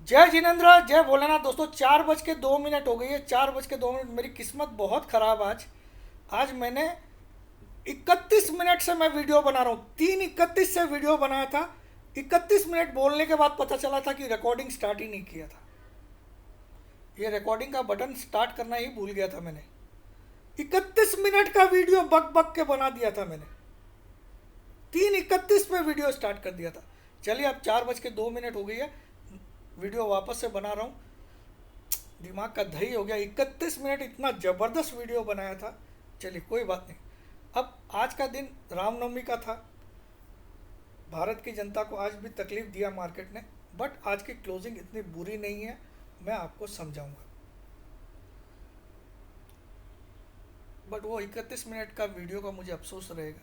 जय जिनेन्द्र, जय भोलेनाथ। दोस्तों 4:02 हो गई है। 4:02। मेरी किस्मत बहुत ख़राब आज। आज मैंने 31 मिनट से मैं वीडियो बना रहा हूँ। 3:31 से वीडियो बनाया था। 31 मिनट बोलने के बाद पता चला था कि रिकॉर्डिंग स्टार्ट ही नहीं किया था। ये रिकॉर्डिंग का बटन स्टार्ट करना ही भूल गया था मैंने। 31 मिनट का वीडियो बक बक के बना दिया था मैंने। 3:31 पे वीडियो स्टार्ट कर दिया था। चलिए, अब 4:02 हो गई है। वीडियो वापस से बना रहा हूँ। दिमाग का दही हो गया। 31 मिनट इतना ज़बरदस्त वीडियो बनाया था। चलिए, कोई बात नहीं। अब आज का दिन रामनवमी का था। भारत की जनता को आज भी तकलीफ दिया मार्केट ने। बट आज की क्लोजिंग इतनी बुरी नहीं है। मैं आपको समझाऊंगा। बट वो 31 मिनट का वीडियो का मुझे अफसोस रहेगा।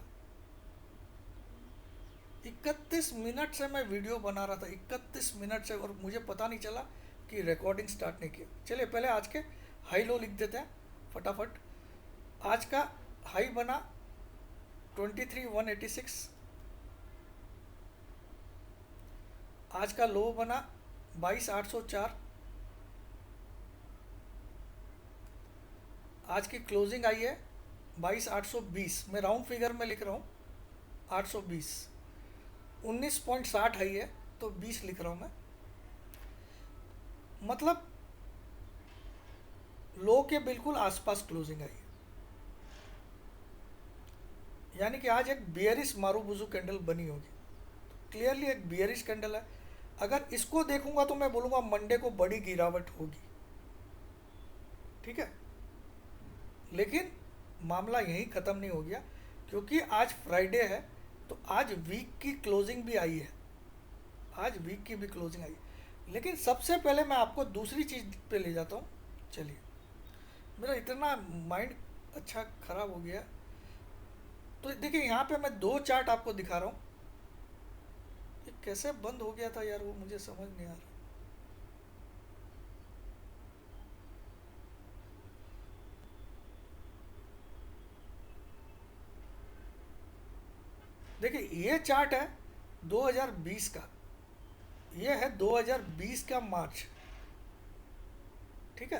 31 मिनट से मैं वीडियो बना रहा था, 31 मिनट से, और मुझे पता नहीं चला कि रिकॉर्डिंग स्टार्ट नहीं किया। चलिए, पहले आज के हाई लो लिख देते हैं फटाफट। आज का हाई बना 23,186। आज का लो बना 22,804। आज की क्लोजिंग आई है 22,820। मैं राउंड फिगर में लिख रहा हूँ। 820। 19.60 हाई है, तो 20 लिख रहा हूँ मैं। मतलब लो के बिल्कुल आसपास क्लोजिंग आई है। यानी कि आज एक बियरिश मारूबुजू कैंडल बनी होगी। क्लियरली एक बियरिश कैंडल है। अगर इसको देखूंगा तो मैं बोलूंगा मंडे को बड़ी गिरावट होगी। ठीक है। लेकिन मामला यहीं ख़त्म नहीं हो गया, क्योंकि आज फ्राइडे है। तो आज वीक की क्लोजिंग भी आई है। आज वीक की भी क्लोजिंग आई। लेकिन सबसे पहले मैं आपको दूसरी चीज़ पे ले जाता हूँ। चलिए, मेरा इतना माइंड अच्छा ख़राब हो गया। तो देखिए, यहाँ पे मैं दो चार्ट आपको दिखा रहा हूँ। ये कैसे बंद हो गया था यार, वो मुझे समझ नहीं आ रहा। देखिए, ये चार्ट है 2020 का। ये है 2020 का मार्च। ठीक है।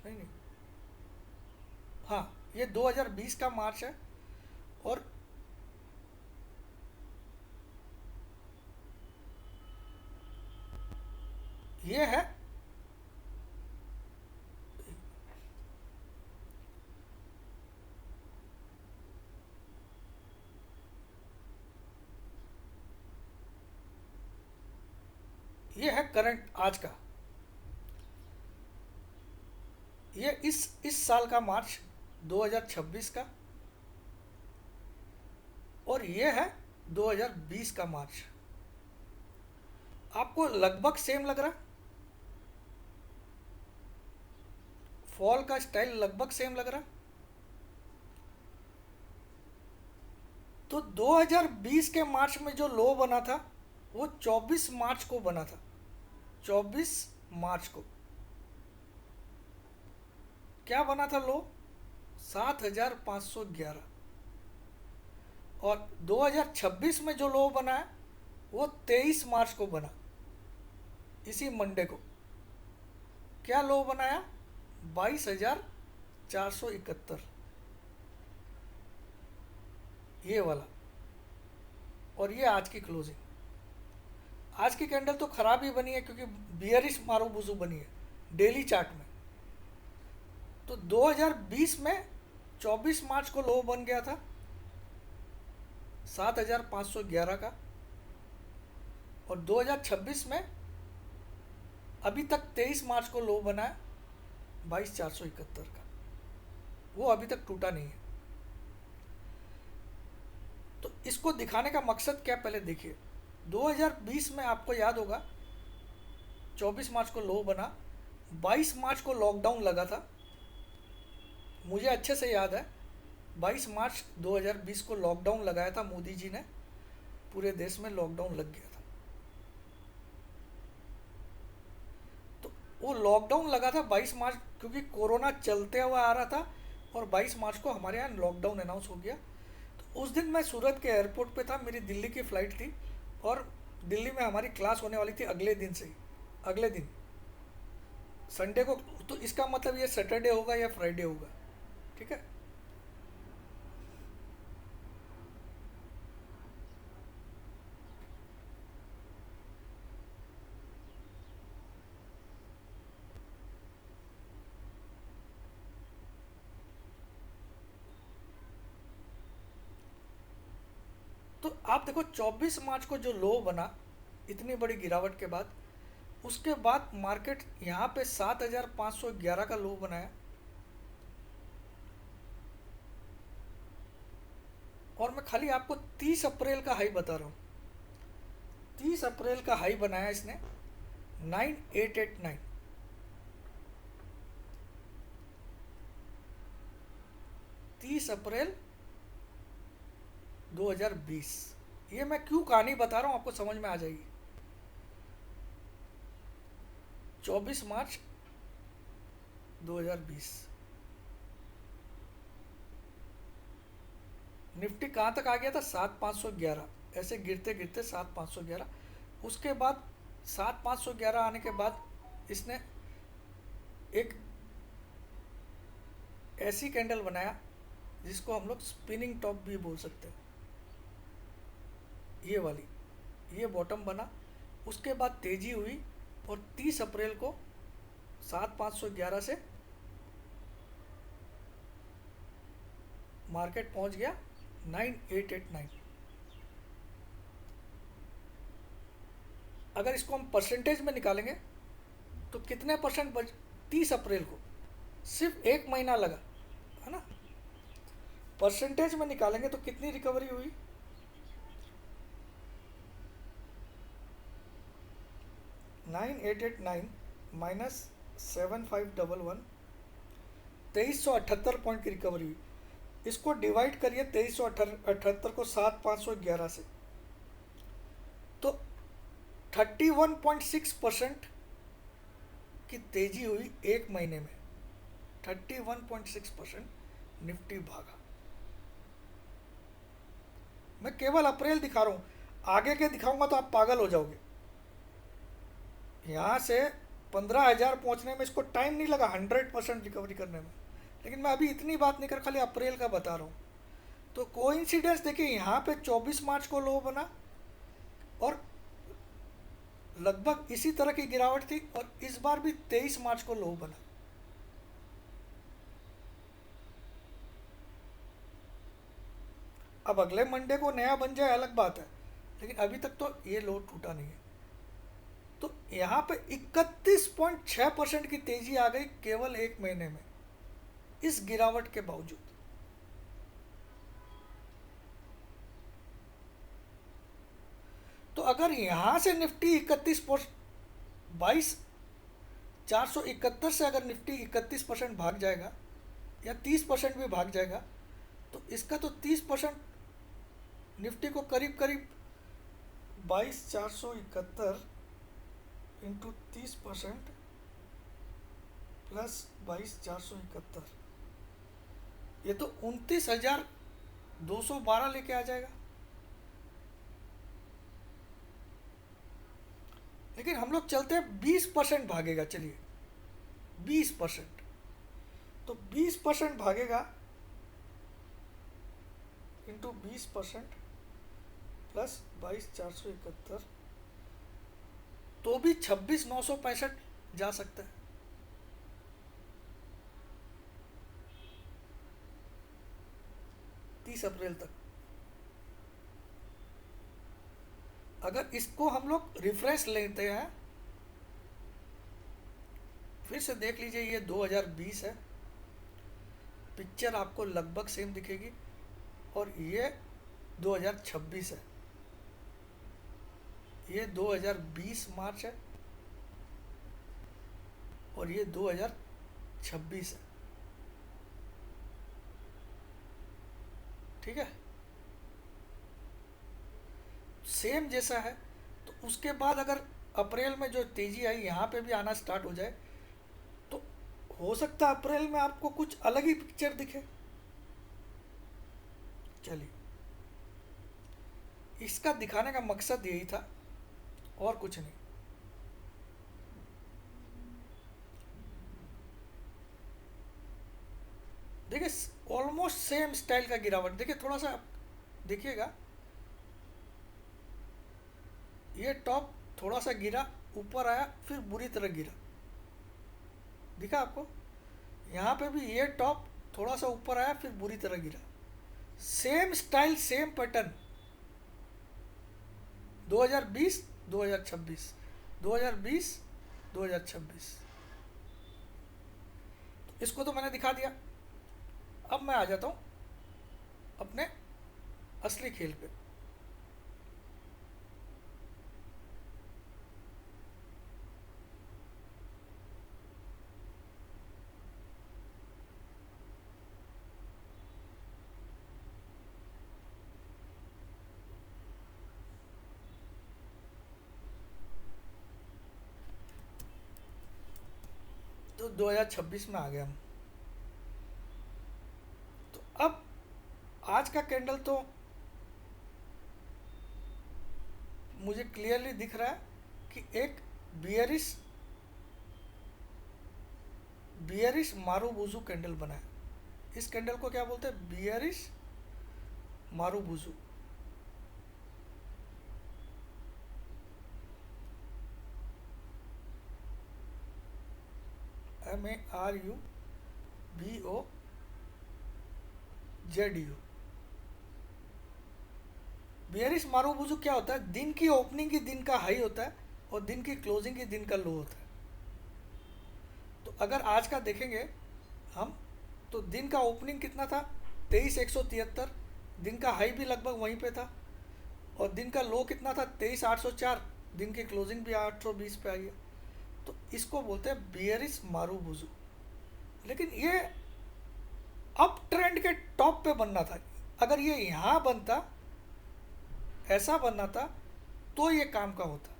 नहीं नहीं, हाँ, ये 2020 का मार्च है। और ये है, ये है करंट आज का। ये इस साल का मार्च 2026 का। और ये है 2020 का मार्च। आपको लगभग सेम लग रहा? फॉल का स्टाइल लगभग सेम लग रहा? तो 2020 के मार्च में जो लो बना था, वो 24 मार्च को बना था। 24 मार्च को क्या बना था लो? 7,511। और 2026 में जो लो बना है, वो 23 मार्च को बना। इसी मंडे को क्या लो बनाया? 22,471। ये वाला। और ये आज की क्लोजिंग। आज की कैंडल तो खराब ही बनी है, क्योंकि बियरिश मारूबुजू बनी है डेली चार्ट में। तो 2020 में 24 मार्च को लो बन गया था 7,511 का। और 2026 में अभी तक 23 मार्च को लो बना है 22,471 का। वो अभी तक टूटा नहीं है। तो इसको दिखाने का मकसद क्या, पहले देखिए। 2020 में आपको याद होगा 24 मार्च को लो बना, 22 मार्च को लॉकडाउन लगा था। मुझे अच्छे से याद है, 22 मार्च 2020 को लॉकडाउन लगाया था मोदी जी ने। पूरे देश में लॉकडाउन लग गया था। तो वो लॉकडाउन लगा था 22 मार्च, क्योंकि कोरोना चलते हुआ आ रहा था। और 22 मार्च को हमारे यहाँ लॉकडाउन अनाउंस हो गया। तो उस दिन मैं सूरत के एयरपोर्ट पे था, मेरी दिल्ली की फ़्लाइट थी और दिल्ली में हमारी क्लास होने वाली थी अगले दिन से ही, अगले दिन संडे को। तो इसका मतलब ये सैटरडे होगा या फ्राइडे होगा, ठीक है। तो आप देखो 24 मार्च को जो लो बना इतनी बड़ी गिरावट के बाद, उसके बाद मार्केट यहाँ पे 7,511 का लो बनाया और मैं खाली आपको 30 अप्रैल का हाई बता रहा हूँ। 30 अप्रैल का हाई बनाया इसने 9889। 30 अप्रैल 2020। ये मैं क्यों कहानी बता रहा हूँ आपको समझ में आ जाएगी। 24 मार्च 2020 निफ्टी कहाँ तक आ गया था, 7,511। ऐसे गिरते गिरते 7,511। उसके बाद 7,511 आने के बाद इसने एक ऐसी कैंडल बनाया जिसको हम लोग स्पिनिंग टॉप भी बोल सकते हैं, ये वाली, ये बॉटम बना। उसके बाद तेजी हुई और 30 अप्रैल को 7,511 से मार्केट पहुंच गया 9889। अगर इसको हम परसेंटेज में निकालेंगे तो कितने परसेंट 30 अप्रैल को सिर्फ एक महीना लगा, है ना। परसेंटेज में निकालेंगे तो कितनी रिकवरी हुई, 9889 माइनस 7511, 2378 पॉइंट की रिकवरी हुई। इसको डिवाइड करिए 2378 को 7,511 से, तो 31.6% की तेजी हुई एक महीने में। 31.6% निफ्टी भागा। मैं केवल अप्रैल दिखा रहा हूँ, आगे के दिखाऊंगा तो आप पागल हो जाओगे। यहाँ से 15,000 पहुँचने में इसको टाइम नहीं लगा 100% रिकवरी करने में, लेकिन मैं अभी इतनी बात नहीं कर, खाली अप्रैल का बता रहा हूँ। तो कोइंसिडेंस देखिए, यहाँ पे 24 मार्च को लो बना और लगभग इसी तरह की गिरावट थी और इस बार भी 23 मार्च को लो बना। अब अगले मंडे को नया बन जाए अलग बात है, लेकिन अभी तक तो ये लो टूटा नहीं है। तो यहाँ पे 31.6% की तेजी आ गई केवल एक महीने में, इस गिरावट के बावजूद। तो अगर यहां से निफ्टी 22,471 से अगर निफ्टी 31% भाग जाएगा या 30% भी भाग जाएगा, तो इसका तो 30% निफ्टी को करीब करीब 22,471 इंटू 30% प्लस 22,471, ये तो 29,212 लेके आ जाएगा। लेकिन हम लोग चलते हैं 20% भागेगा, चलिए 20%, तो 20% भागेगा इंटू 20% प्लस 22,471, तो भी 26,965 जा सकता है। अप्रैल तक। अगर इसको हम लोग रिफ्रेश लेते हैं, फिर से देख लीजिए, ये 2020 है, पिक्चर आपको लगभग सेम दिखेगी, और ये 2026 है, ये 2020 मार्च है और ये 2026 है, ठीक है, सेम जैसा है। तो उसके बाद अगर अप्रैल में जो तेजी आई यहाँ पे भी आना स्टार्ट हो जाए, तो हो सकता है अप्रैल में आपको कुछ अलग ही पिक्चर दिखे। चलिए इसका दिखाने का मकसद यही था और कुछ नहीं। देखिए ऑलमोस्ट सेम स्टाइल का गिरावट, देखिए थोड़ा सा देखिएगा, ये टॉप थोड़ा सा गिरा, ऊपर आया, फिर बुरी तरह गिरा, दिखा आपको? यहाँ पे भी ये टॉप थोड़ा सा ऊपर आया, फिर बुरी तरह गिरा। Same style, same pattern, 2020 2026, 2020 2026। इसको तो मैंने दिखा दिया। अब मैं आ जाता हूँ अपने असली खेल पे। तो 2026 में आ गए हम। तो अब आज का कैंडल तो मुझे क्लियरली दिख रहा है कि एक बियरिश बियरिश मारूबुजू कैंडल बना है। इस कैंडल को क्या बोलते हैं? Bearish marubozu. MARUBOZU। Bearish marubozu क्या होता है? दिन की ओपनिंग की दिन का हाई होता है और दिन की क्लोजिंग की दिन का लो होता है। तो अगर आज का देखेंगे हम, तो दिन का ओपनिंग कितना था? 23,173। दिन का हाई भी लगभग वहीं पे था। और दिन का लो कितना था? 23,804। दिन की क्लोजिंग भी 820 पे आई है। तो इसको बोलते हैं बियरिश मारूबुजू। लेकिन ये अप ट्रेंड के टॉप पे बनना था। अगर ये यहाँ बनता, ऐसा बनना था, तो ये काम का होता,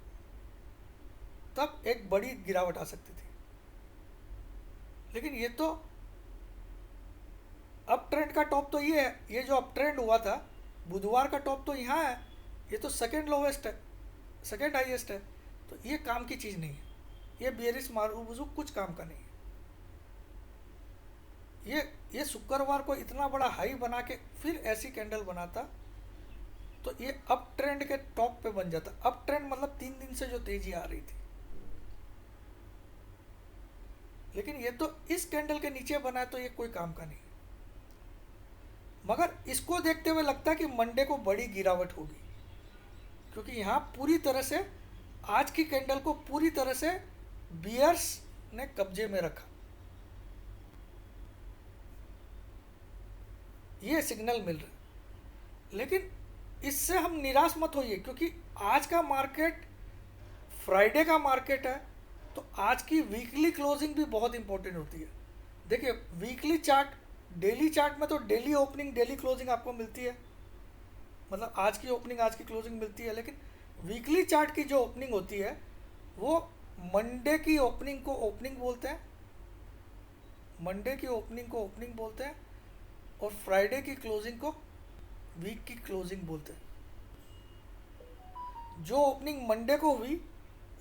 तब एक बड़ी गिरावट आ सकती थी। लेकिन ये तो अप ट्रेंड का टॉप तो ये है। ये जो अप ट्रेंड हुआ था, बुधवार का टॉप तो यहाँ है। ये तो सेकेंड लोवेस्ट है, सेकेंड हाईएस्ट है। तो ये काम की चीज़ नहीं है। ये बियरिश मारूबुजू कुछ काम का नहीं है। ये शुक्रवार को इतना बड़ा हाई बना के फिर ऐसी कैंडल बनाता, तो ये अप ट्रेंड के टॉप पे बन जाता। अप ट्रेंड मतलब 3 दिन से जो तेजी आ रही थी। लेकिन ये तो इस कैंडल के नीचे बना है, तो ये कोई काम का नहीं। मगर इसको देखते हुए लगता है कि मंडे को बड़ी गिरावट होगी, क्योंकि यहाँ पूरी तरह से आज की कैंडल को पूरी तरह से बियर्स ने कब्जे में रखा। ये सिग्नल मिल रहा है। लेकिन इससे हम निराश मत होइए, क्योंकि आज का मार्केट फ्राइडे का मार्केट है। तो आज की वीकली क्लोजिंग भी बहुत इंपॉर्टेंट होती है। देखिए वीकली चार्ट, डेली चार्ट में तो डेली ओपनिंग डेली क्लोजिंग आपको मिलती है, मतलब आज की ओपनिंग आज की क्लोजिंग मिलती है। लेकिन वीकली चार्ट की जो ओपनिंग होती है, वो मंडे की ओपनिंग को ओपनिंग बोलते हैं, मंडे की ओपनिंग को ओपनिंग बोलते हैं, और फ्राइडे की क्लोजिंग को वीक की क्लोजिंग बोलते हैं। जो ओपनिंग मंडे को हुई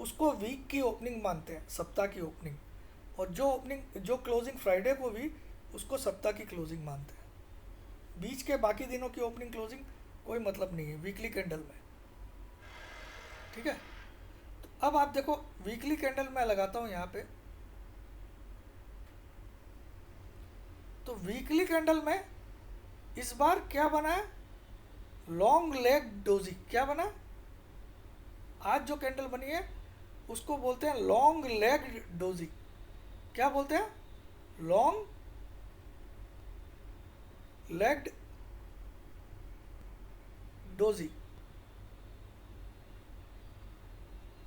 उसको वीक की ओपनिंग मानते हैं, सप्ताह की ओपनिंग। और जो क्लोजिंग फ्राइडे को हुई उसको सप्ताह की क्लोजिंग मानते हैं। बीच के बाकी दिनों की ओपनिंग क्लोजिंग कोई मतलब नहीं है वीकली कैंडल में। ठीक है? तो अब आप देखो वीकली कैंडल मैं लगाता हूँ यहाँ पे। तो वीकली कैंडल में इस बार क्या बना है? Long leg doji. क्या बना? आज जो कैंडल बनी है उसको बोलते हैं लॉन्ग लेग डोजी। क्या बोलते हैं? Long legged doji,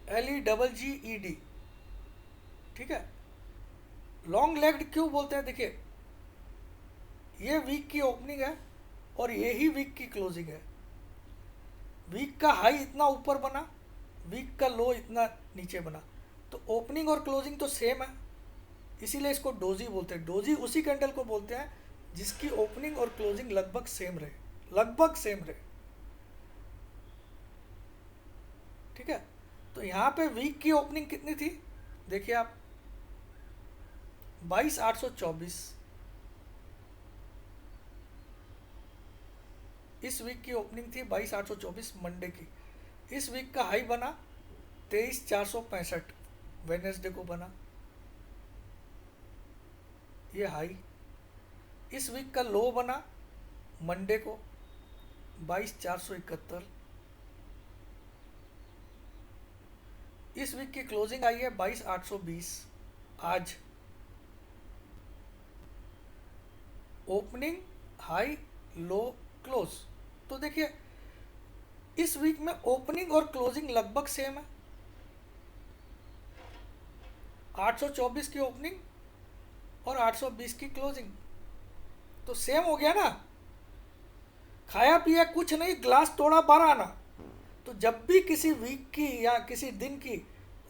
LEGGED। ठीक है? लॉन्ग लेग्ड क्यों बोलते हैं? देखिए ये वीक की ओपनिंग है और ये ही वीक की क्लोजिंग है। वीक का हाई इतना ऊपर बना, वीक का लो इतना नीचे बना, तो ओपनिंग और क्लोजिंग तो सेम है, इसीलिए इसको डोजी बोलते हैं। डोजी उसी कैंडल को बोलते हैं जिसकी ओपनिंग और क्लोजिंग लगभग सेम रहे, लगभग सेम रहे। ठीक है। तो यहाँ पे वीक की ओपनिंग कितनी थी, देखिए आप, 22,824। इस वीक की ओपनिंग थी 22,824 मंडे की। इस वीक का हाई बना 23,465, वेनेसडे को बना ये हाई। इस वीक का लो बना मंडे को 22,471। इस वीक की क्लोजिंग आई है 22,820 आज। ओपनिंग, हाई, लो, क्लोज। तो देखिए इस वीक में ओपनिंग और क्लोजिंग लगभग सेम है। 824 की ओपनिंग और 820 की क्लोजिंग, तो सेम हो गया ना। खाया पिया कुछ नहीं, ग्लास तोड़ा 12 आना। तो जब भी किसी वीक की या किसी दिन की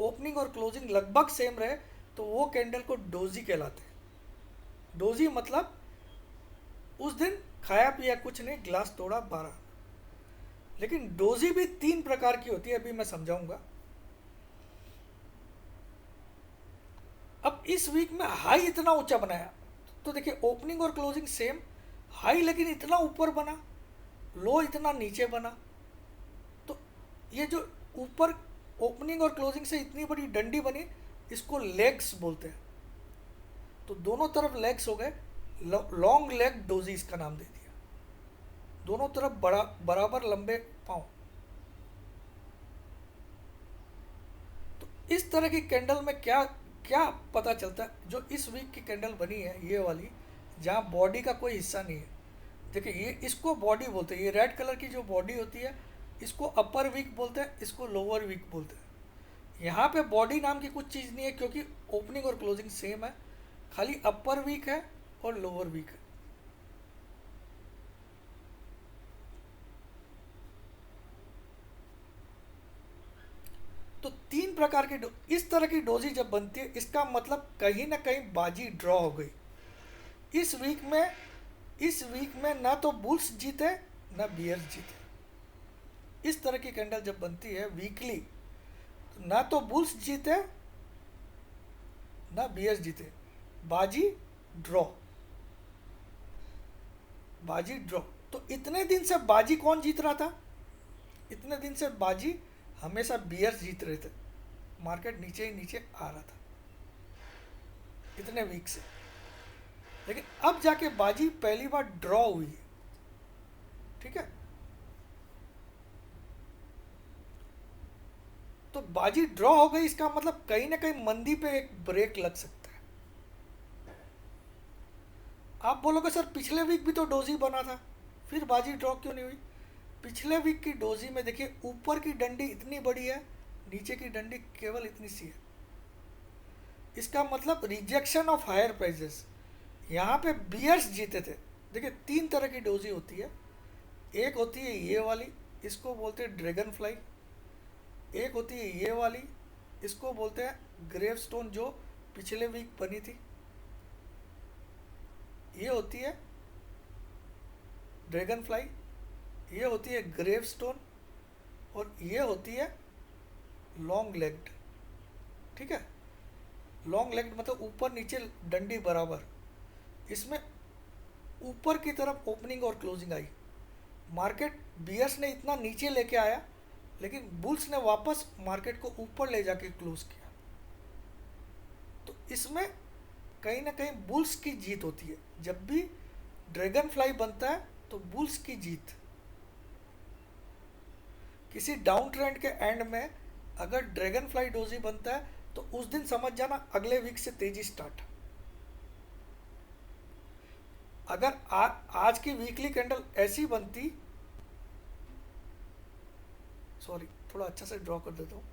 ओपनिंग और क्लोजिंग लगभग सेम रहे तो वो कैंडल को डोजी कहलाते हैं। डोजी मतलब उस दिन खाया पिया कुछ नहीं, ग्लास तोड़ा 12। लेकिन डोजी भी 3 प्रकार की होती है, अभी मैं समझाऊंगा। अब इस वीक में हाई इतना ऊंचा बनाया, तो देखिए ओपनिंग और क्लोजिंग सेम, हाई लेकिन इतना ऊपर बना, लो इतना नीचे बना। तो ये जो ऊपर ओपनिंग और क्लोजिंग से इतनी बड़ी डंडी बनी, इसको लेग्स बोलते हैं। तो दोनों तरफ लेग्स हो गए, लॉन्ग लेग डोजी इसका नाम दे दिया। दोनों तरफ बराबर लंबे पांव। तो इस तरह की कैंडल में क्या क्या पता चलता है, जो इस वीक की कैंडल बनी है ये वाली, जहाँ बॉडी का कोई हिस्सा नहीं है। देखिए ये इसको बॉडी बोलते हैं, ये रेड कलर की जो बॉडी होती है इसको अपर वीक बोलते हैं, इसको लोअर वीक बोलते हैं। यहाँ पे बॉडी नाम की कुछ चीज़ नहीं है, क्योंकि ओपनिंग और क्लोजिंग सेम है, खाली अपर वीक है और लोअर वीक है। तो 3 प्रकार की इस तरह की डोजी जब बनती है, इसका मतलब कहीं ना कहीं बाजी ड्रॉ हो गई। इस वीक में इस वीक में ना तो बुल्स जीते ना बियर्स जीते। इस तरह की कैंडल जब बनती है वीकली, तो ना तो बुल्स जीते ना बियर्स जीते, बाजी ड्रॉ। बाजी ड्रॉ। तो इतने दिन से बाजी कौन जीत रहा था, इतने दिन से बाजी हमेशा बियर्स जीत रहे थे, मार्केट नीचे ही नीचे आ रहा था इतने वीक से। लेकिन अब जाके बाजी पहली बार ड्रॉ हुई है, ठीक है। तो बाजी ड्रॉ हो गई, इसका मतलब कहीं ना कहीं मंदी पे एक ब्रेक लग सकता है। आप बोलोगे सर पिछले वीक भी तो डोजी बना था, फिर बाजी ड्रॉ क्यों नहीं हुई। पिछले वीक की डोजी में देखिए ऊपर की डंडी इतनी बड़ी है, नीचे की डंडी केवल इतनी सी है। इसका मतलब रिजेक्शन ऑफ हायर प्राइजेस। यहाँ पे बियर्स जीते थे। देखिए 3 तरह की डोजी होती है। एक होती है ये वाली, इसको बोलते हैं ड्रैगन फ्लाई। एक होती है ये वाली, इसको बोलते हैं ग्रेव स्टोन, जो पिछले वीक बनी थी। ये होती है ड्रैगन फ्लाई, ये होती है ग्रेव स्टोन, और ये होती है लॉन्ग लेग्ड, ठीक है। लॉन्ग लेग्ड मतलब ऊपर नीचे डंडी बराबर। इसमें ऊपर की तरफ ओपनिंग और क्लोजिंग आई, मार्केट बियर्स ने इतना नीचे लेके आया, लेकिन बुल्स ने वापस मार्केट को ऊपर ले जाके क्लोज किया। तो इसमें कहीं ना कहीं बुल्स की जीत होती है। जब भी ड्रैगन फ्लाई बनता है तो बुल्स की जीत। किसी डाउन ट्रेंड के एंड में अगर ड्रैगन फ्लाई डोजी बनता है तो उस दिन समझ जाना अगले वीक से तेजी स्टार्ट। अगर आज की वीकली कैंडल ऐसी बनती, सॉरी थोड़ा अच्छा से ड्रॉ कर देता हूँ,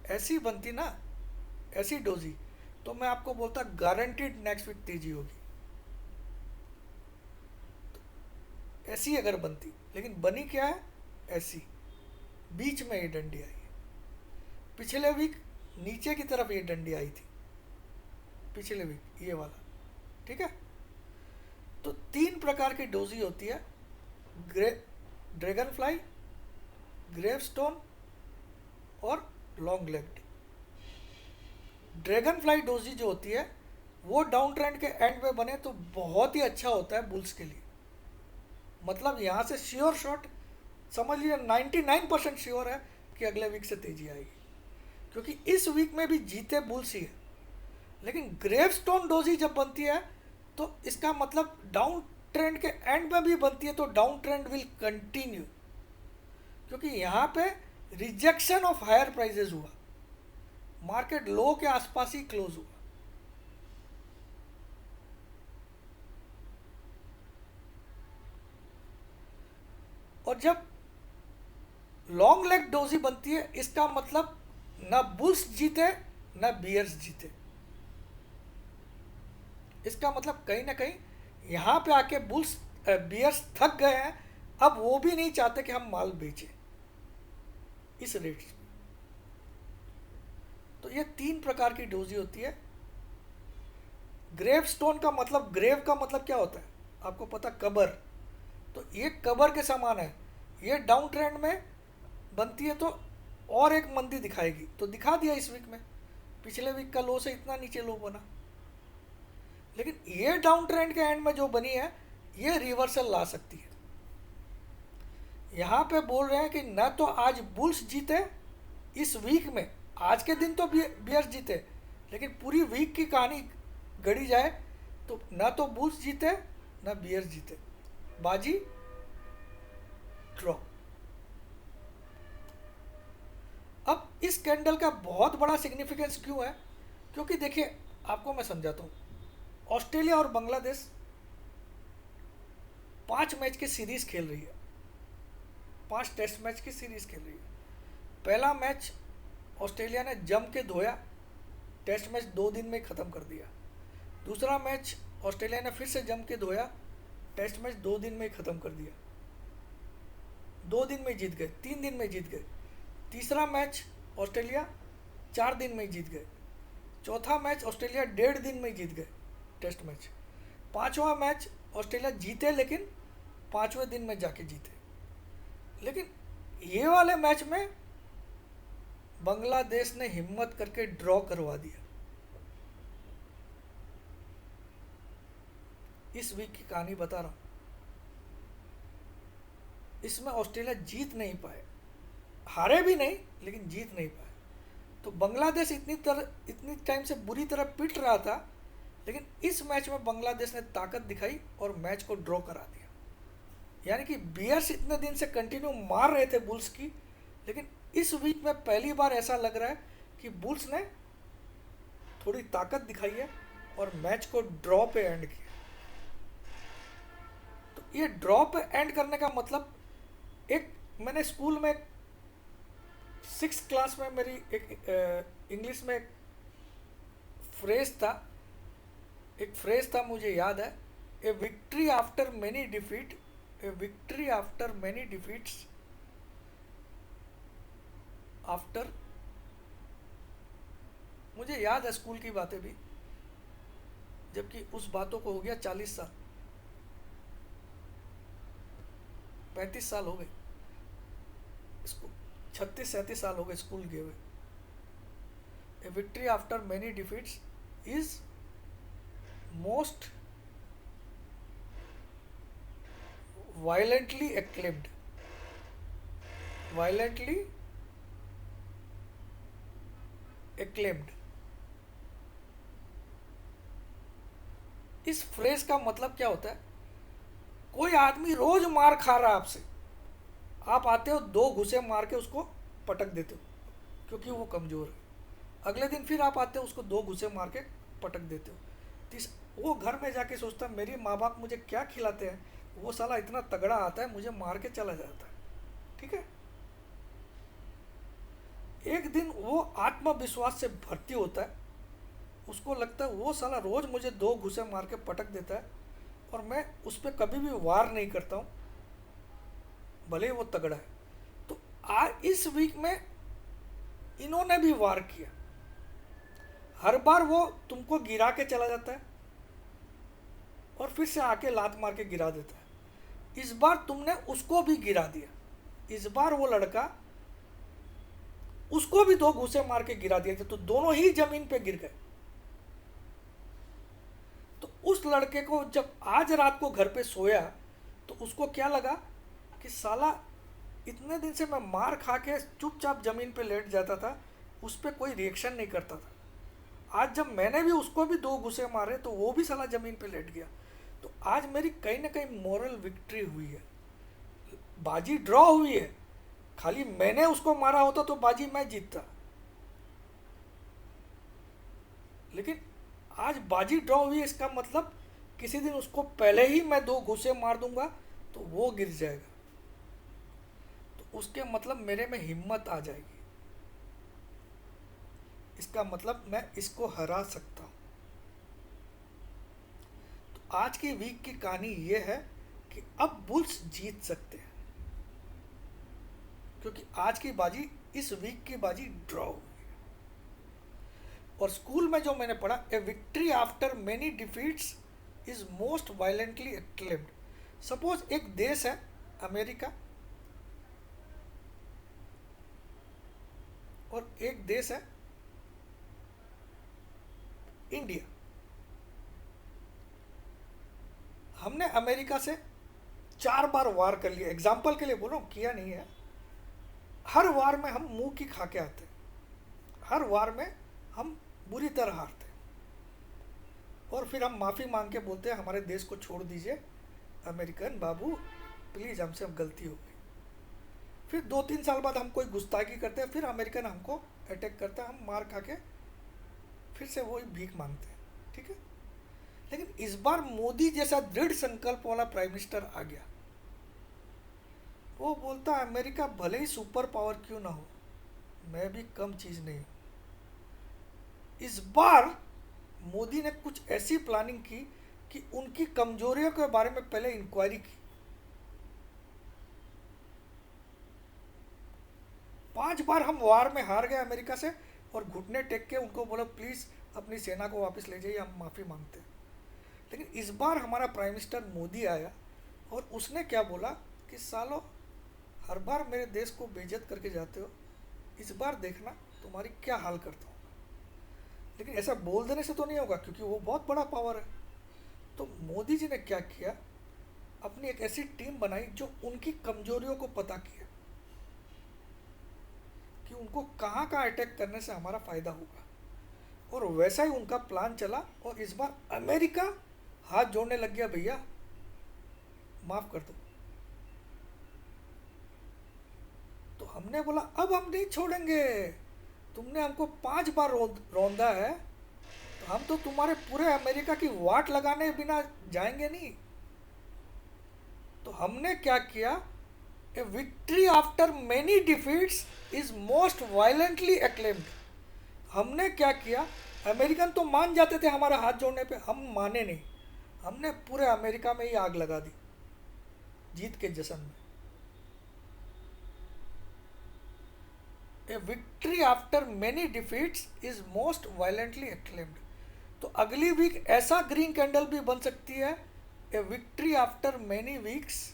ऐसी बनती ना, ऐसी डोजी, तो मैं आपको बोलता गारंटीड नेक्स्ट वीक तेजी होगी। ऐसी अगर बनती, लेकिन बनी क्या है, ऐसी बीच में ये डंडी आई है। पिछले वीक नीचे की तरफ ये डंडी आई थी, पिछले वीक ये वाला, ठीक है। तो 3 प्रकार की डोजी होती है। ड्रैगन फ्लाई, ग्रेवस्टोन और long legged. Dragon fly doji जो होती है वो डाउन ट्रेंड के एंड में बने तो बहुत ही अच्छा होता है बुल्स के लिए। मतलब यहाँ से श्योर शॉट समझ लीजिए 99% श्योर है कि अगले वीक से तेजी आएगी, क्योंकि इस वीक में भी जीते बुल्स ही है। लेकिन ग्रेवस्टोन डोजी जब बनती है तो इसका मतलब डाउन ट्रेंड के एंड में भी बनती है तो डाउन ट्रेंड विल कंटिन्यू, क्योंकि यहाँ पे रिजेक्शन ऑफ हायर प्राइजेस हुआ, मार्केट लो के आसपास ही क्लोज हुआ। और जब लॉन्ग लेग डोजी बनती है इसका मतलब ना बुल्स जीते ना बियर्स जीते। इसका मतलब कहीं ना कहीं यहाँ पे आके बुल्स बियर्स थक गए हैं, अब वो भी नहीं चाहते कि हम माल बेचें इस रेट में। तो ये 3 प्रकार की डोजी होती है। ग्रेव स्टोन का मतलब, ग्रेव का मतलब क्या होता है आपको पता, कबर। तो ये कबर के समान है, ये डाउन ट्रेंड में बनती है तो और एक मंदी दिखाएगी, तो दिखा दिया इस वीक में, पिछले वीक का लो से इतना नीचे लो बना। लेकिन ये डाउन ट्रेंड के एंड में जो बनी है ये रिवर्सल ला सकती है। यहाँ पे बोल रहे हैं कि न तो आज बुल्स जीते इस वीक में, आज के दिन तो बियर्स जीते, लेकिन पूरी वीक की कहानी गढ़ी जाए तो न तो बुल्स जीते न बियर्स जीते, बाजी ड्रॉ। अब इस कैंडल का बहुत बड़ा सिग्निफिकेंस क्यों है, क्योंकि देखिए आपको मैं समझाता हूँ। ऑस्ट्रेलिया और बांग्लादेश 5 मैच की सीरीज खेल रही है, 5 टेस्ट मैच की सीरीज खेल रही है। पहला मैच ऑस्ट्रेलिया ने जम के धोया, टेस्ट मैच 2 दिन में ख़त्म कर दिया। दूसरा मैच ऑस्ट्रेलिया ने फिर से जम के धोया, टेस्ट मैच 2 दिन में ख़त्म कर दिया, 2 दिन में जीत गए, 3 दिन में जीत गए। तीसरा मैच ऑस्ट्रेलिया 4 दिन में जीत गए। चौथा मैच ऑस्ट्रेलिया 1.5 दिन में जीत गए टेस्ट मैच। पांचवा मैच ऑस्ट्रेलिया जीते लेकिन 5वें दिन में जाके जीते। लेकिन ये वाले मैच में बांग्लादेश ने हिम्मत करके ड्रॉ करवा दिया। इस वीक की कहानी बता रहा हूं, इसमें ऑस्ट्रेलिया जीत नहीं पाए, हारे भी नहीं लेकिन जीत नहीं पाए। तो बांग्लादेश इतनी टाइम से बुरी तरह पिट रहा था, लेकिन इस मैच में बांग्लादेश ने ताकत दिखाई और मैच को ड्रॉ करा दिया। यानी कि बियर्स इतने दिन से कंटिन्यू मार रहे थे बुल्स की, लेकिन इस वीक में पहली बार ऐसा लग रहा है कि बुल्स ने थोड़ी ताकत दिखाई है और मैच को ड्रॉ पे एंड किया। तो ये ड्रॉ पे एंड करने का मतलब, एक मैंने स्कूल में 6th क्लास में मेरी एक इंग्लिश में एक फ्रेज था मुझे याद है, ए विक्ट्री आफ्टर मेनी डिफीट, ए victory after many defeats after, मुझे याद है स्कूल की बातें भी, जबकि उस बातों को हो गया 40 साल, 35 साल हो गए, 36-37 साल हो गए स्कूल गए हुए। ए victory after many defeats is most violently acclaimed, violently acclaimed। इस फ्रेज का मतलब क्या होता है, कोई आदमी रोज मार खा रहा है आपसे, आप आते हो 2 घुसे मार के उसको पटक देते हो क्योंकि वो कमज़ोर है, अगले दिन फिर आप आते हो उसको 2 घुसे मार के पटक देते हो। वो घर में जाके सोचता है मेरे माँ बाप मुझे क्या खिलाते हैं, वो साला इतना तगड़ा आता है मुझे मार के चला जाता है। ठीक है, एक दिन वो आत्मविश्वास से भर्ती होता है, उसको लगता है वो साला रोज मुझे 2 घुसे मार के पटक देता है और मैं उस पर कभी भी वार नहीं करता हूँ, भले वो तगड़ा है। तो इस वीक में इन्होंने भी वार किया, हर बार वो तुमको गिरा के चला जाता है और फिर से आके लात मार के गिरा देता है। इस बार तुमने उसको भी गिरा दिया, इस बार वो लड़का उसको भी 2 घूंसे मार के गिरा दिए थे, तो दोनों ही जमीन पे गिर गए। तो उस लड़के को जब आज रात को घर पे सोया तो उसको क्या लगा कि साला इतने दिन से मैं मार खा के चुपचाप जमीन पे लेट जाता था, उस पर कोई रिएक्शन नहीं करता था। आज जब मैंने भी उसको भी 2 घुसे मारे तो वो भी साला जमीन पे लेट गया। तो आज मेरी कहीं ना कहीं मोरल विक्ट्री हुई है, बाजी ड्रॉ हुई है। खाली मैंने उसको मारा होता तो बाजी मैं जीतता, लेकिन आज बाजी ड्रॉ हुई है, इसका मतलब किसी दिन उसको पहले ही मैं 2 घुसे मार दूंगा तो वो गिर जाएगा, तो उसके मतलब मेरे में हिम्मत आ जाएगी, इसका मतलब मैं इसको हरा सकता हूं। तो आज की वीक की कहानी ये है कि अब बुल्स जीत सकते हैं, क्योंकि आज की बाजी, इस वीक की बाजी ड्रॉ हुई। और स्कूल में जो मैंने पढ़ा, ए victory after many defeats is most violently acclaimed. Suppose एक देश है अमेरिका और एक देश है इंडिया। हमने अमेरिका से 4 बार वार कर लिया, एग्जाम्पल के लिए बोलो, किया नहीं है। हर वार में हम मुंह की खा के आते, हर वार में हम बुरी तरह हारते, और फिर हम माफ़ी मांग के बोलते हैं हमारे देश को छोड़ दीजिए अमेरिकन बाबू, प्लीज़ हमसे अब गलती हो गई। फिर 2-3 साल बाद हम कोई गुस्ताखी करते हैं, फिर अमेरिकन हमको अटैक करता है, हम मार खा के फिर से वही भीख मांगते हैं, ठीक है। लेकिन इस बार मोदी जैसा दृढ़ संकल्प वाला प्राइम मिनिस्टर आ गया। वो बोलता है अमेरिका भले ही सुपर पावर क्यों ना हो, मैं भी कम चीज़ नहीं हूँ। इस बार मोदी ने कुछ ऐसी प्लानिंग की कि उनकी कमजोरियों के बारे में पहले इंक्वायरी की। 5 बार हम वार में हार गए अमेरिका से, और घुटने टेक के उनको बोला प्लीज़ अपनी सेना को वापस ले जाइए, हम माफ़ी मांगते हैं। लेकिन इस बार हमारा प्राइम मिनिस्टर मोदी आया और उसने क्या बोला कि सालो हर बार मेरे देश को बेइज्जत करके जाते हो, इस बार देखना तुम्हारी क्या हाल करता हूँ। लेकिन ऐसा बोल देने से तो नहीं होगा, क्योंकि वो बहुत बड़ा पावर है। तो मोदी जी ने क्या किया, अपनी एक ऐसी टीम बनाई जो उनकी कमजोरियों को पता किया कि उनको कहाँ कहाँ अटैक करने से हमारा फ़ायदा होगा, और वैसा ही उनका प्लान चला। और इस बार अमेरिका हाथ जोड़ने लग गया, भैया माफ़ कर दो। तो हमने बोला अब हम नहीं छोड़ेंगे, तुमने हमको 5 बार रौंदा है, तो हम तो तुम्हारे पूरे अमेरिका की वाट लगाने बिना जाएंगे नहीं। तो हमने क्या किया, ए victory after many defeats is most violently acclaimed. हमने क्या किया, अमेरिकन तो मान जाते थे हमारा हाथ जोड़ने पे, हम माने नहीं, हमने पूरे अमेरिका में ही आग लगा दी जीत के जश्न में। ए victory after many defeats is most violently acclaimed. तो अगली वीक ऐसा ग्रीन कैंडल भी बन सकती है, ए victory after many weeks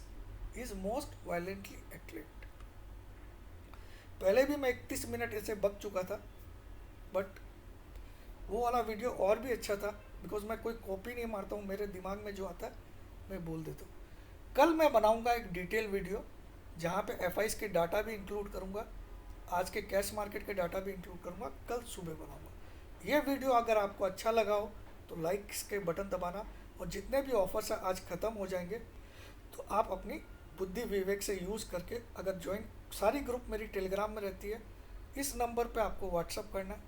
is most violently acclaimed. पहले भी मैं 31 मिनट ऐसे बक चुका था, बट वो वाला वीडियो और भी अच्छा था, बिकॉज मैं कोई कॉपी नहीं मारता हूँ, मेरे दिमाग में जो आता है मैं बोल देता हूँ। कल मैं बनाऊँगा एक डिटेल वीडियो जहाँ पे FIs के डाटा भी इंक्लूड करूँगा, आज के कैश मार्केट के डाटा भी इंक्लूड करूँगा, कल सुबह बनाऊँगा। ये वीडियो अगर आपको अच्छा लगा हो तो लाइक्स के बटन दबाना, और जितने भी ऑफर्स आज ख़त्म हो जाएंगे तो आप अपनी बुद्धि विवेक से यूज़ करके अगर ज्वाइन, सारी ग्रुप मेरी टेलीग्राम में रहती है, इस नंबर पे आपको व्हाट्सअप करना है,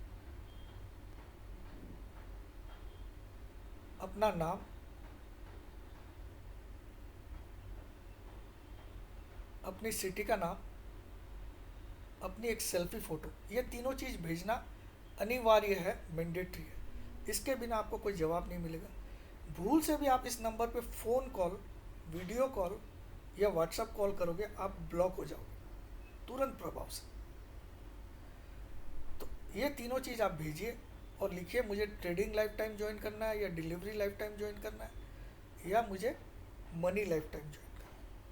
अपना नाम, अपनी सिटी का नाम, अपनी एक सेल्फी फ़ोटो, ये तीनों चीज़ भेजना अनिवार्य है, मैंडेटरी है। इसके बिना आपको कोई जवाब नहीं मिलेगा। भूल से भी आप इस नंबर पे फ़ोन कॉल, वीडियो कॉल या व्हाट्सएप कॉल करोगे, आप ब्लॉक हो जाओगे तुरंत प्रभाव से। तो ये तीनों चीज़ आप भेजिए और लिखिए मुझे ट्रेडिंग लाइफ टाइम ज्वाइन करना है, या डिलीवरी लाइफ टाइम ज्वाइन करना है, या मुझे मनी लाइफ टाइम ज्वाइन करना है।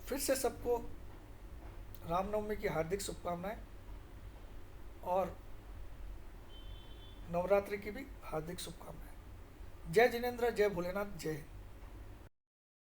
फिर से सबको रामनवमी की हार्दिक शुभकामनाएं और नवरात्रि की भी हार्दिक शुभकामनाएं। जय जिनेंद्र, जय भोलेनाथ, जय हिंद।